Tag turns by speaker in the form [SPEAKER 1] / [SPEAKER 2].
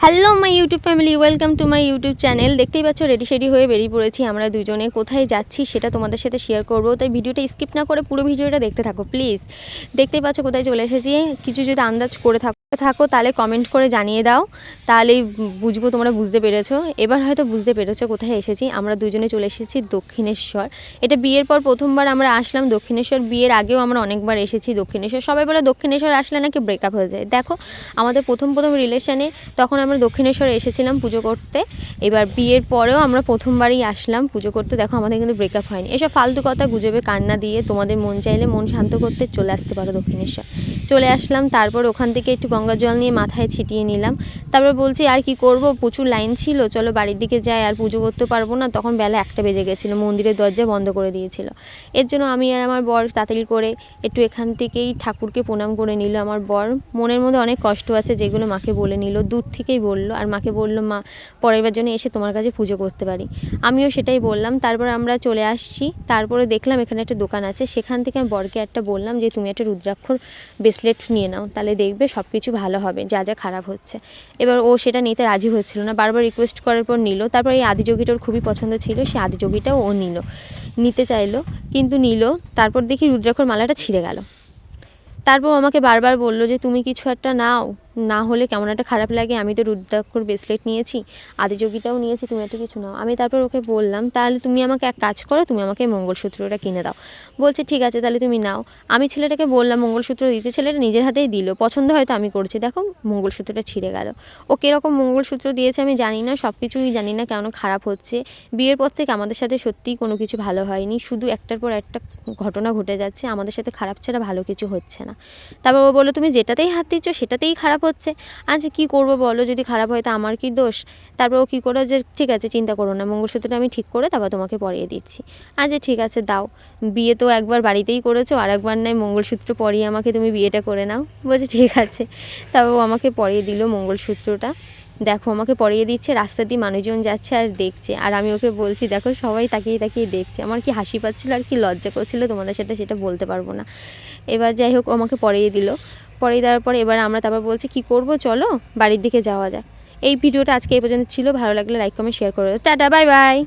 [SPEAKER 1] Hello my YouTube family, welcome to my YouTube channel. দেখতেই পাচ্ছ ready shady হয়ে বেরিয়ে পড়েছি আমরা দুজনে। কোথায় যাচ্ছি সেটা তোমাদের সাথে শেয়ার করবো, তাই ভিডিওটা স্কিপ না করে পুরো ভিডিওটা দেখতে থাকো প্লিজ। দেখতেই পাচ্ছ কোথায় চলে এসেছি। কিছু যদি আন্দাজ করে থাকো তাহলে কমেন্ট করে জানিয়ে দাও, তাহলেই বুঝবো তোমরা বুঝতে পেরেছো। এবার হয়তো বুঝতে পেরেছো কোথায় এসেছি। আমরা দুজনে চলে এসেছি দক্ষিণেশ্বর। এটা বিয়ের পর প্রথমবার আমরা আসলাম দক্ষিণেশ্বর। বিয়ের আগেও আমরা অনেকবার এসেছি দক্ষিণেশ্বর। সবাই বলে দক্ষিণেশ্বর আসলে নাকি ব্রেকআপ হয়ে যায়। দেখো আমাদের প্রথম রিলেশনে তখন আমরা দক্ষিণেশ্বরে এসেছিলাম পুজো করতে। এবার বিয়ের পরেও আমরা প্রথমবারই আসলাম পুজো করতে। দেখো আমাদের কিন্তু ব্রেকআপ হয়নি। এসব ফালতু কথা গুজবে কান্না দিয়ে তোমাদের মন চাইলে মন শান্ত করতে চলে আসতে পারো দক্ষিণেশ্বর। চলে আসলাম, তারপর ওখান থেকে একটু গঙ্গা জল নিয়ে মাথায় ছিটিয়ে নিলাম। তারপর বলছি আর কি করব, প্রচুর লাইন ছিল, চলো বাড়ির দিকে যাই, আর পুজো করতে পারবো না। তখন বেলা 1টা বেজে গেছিলো, মন্দিরের দরজা বন্ধ করে দিয়েছিল। এর জন্য আমি আর আমার বর তাড়াতাড়ি করে একটু এখান থেকেই ঠাকুরকে প্রণাম করে নিল। আমার বর মনের মধ্যে অনেক কষ্ট আছে, যেগুলো মাকে বলে নিল, দূর থেকেই বললো। আর মাকে বললো মা পরের বার জন্য এসে তোমার কাছে পুজো করতে পারি। আমিও সেটাই বললাম। তারপর আমরা চলে আসছি। তারপরে দেখলাম এখানে একটা দোকান আছে, সেখান থেকে আমি বরকে একটা বললাম যে তুমি একটা রুদ্রাক্ষর ব্রেসলেট নিয়ে নাও, তাহলে দেখবে সব কিছু ভালো হবে, যা যা খারাপ হচ্ছে। এবার ও সেটা নিতে রাজি হচ্ছিল না, বারবার রিকোয়েস্ট করার পর নিল। তারপর এই আদিযোগীটার খুবই পছন্দ ছিল, সে আদিযোগীটাও ও নিতে চাইলো, কিন্তু নিল। তারপর দেখি রুদ্রাক্ষর মালাটা ছিঁড়ে গেল। তারপর আমাকে বারবার বলল যে তুমি কিছু একটা নাও, না হলে কেমন একটা খারাপ লাগে। আমি তো রুদ্রাক্ষর ব্রেসলেট নিয়েছি, আদিযোগীটাও নিয়েছি, তুমি একটা কিছু নাও। আমি তারপর ওকে বললাম তাহলে তুমি আমাকে এক কাজ করো, তুমি আমাকে মঙ্গলসূত্রটা কিনে দাও। বলছে ঠিক আছে তাহলে তুমি নাও। আমি ছেলেটাকে বললাম মঙ্গলসূত্র দিতে, ছেলেটা নিজের হাতেই দিল। পছন্দ হয়তো আমি করছি, দেখো মঙ্গলসূত্রটা ছিঁড়ে গেল। ও কীরকম মঙ্গলসূত্র দিয়েছে আমি জানি না, সব কিছুই জানি না কেন খারাপ হচ্ছে। বিয়ের পর থেকে আমাদের সাথে সত্যিই কোনো কিছু ভালো হয়নি, শুধু একটার পর একটা ঘটনা ঘটে যাচ্ছে, আমাদের সাথে খারাপ ছাড়া ভালো কিছু হচ্ছে না। তারপর ও বললো তুমি যেটাতেই হাত দিচ্ছ সেটাতেই খারাপ হচ্ছে। আচ্ছা কী করবো বলো, যদি খারাপ হয় তা আমার কি দোষ? তারপর ও কী করো যে ঠিক আছে চিন্তা করো না, মঙ্গলসূত্রটা আমি ঠিক করে তারপর তোমাকে পরিয়ে দিচ্ছি। আচ্ছা ঠিক আছে দাও। বিয়ে তো একবার বাড়িতেই করেছো, আর একবার নয় মঙ্গলসূত্র পরিয়ে আমাকে তুমি বিয়েটা করে নাও। বলছে ঠিক আছে। তারপর ও আমাকে পরিয়ে দিল মঙ্গলসূত্রটা। দেখো আমাকে পরিয়ে দিচ্ছে, রাস্তা দিয়ে মানুষজন যাচ্ছে আর দেখছে, আর আমি ওকে বলছি দেখো সবাই তাকিয়ে তাকিয়ে দেখছে। আমার কি হাসি পাচ্ছিলো আর কি লজ্জা করছিলো তোমাদের সাথে সেটা বলতে পারবো না। এবার যাই হোক আমাকে পরিয়ে দিল। পরিয়ে দেওয়ার পর এবার আমরা তারপর বলছি কী করবো, চলো বাড়ির দিকে যাওয়া যায়। এই ভিডিওটা আজকে এই পর্যন্ত ছিল। ভালো লাগলে লাইক কমেন্ট শেয়ার করে দাও। Tata, bye bye.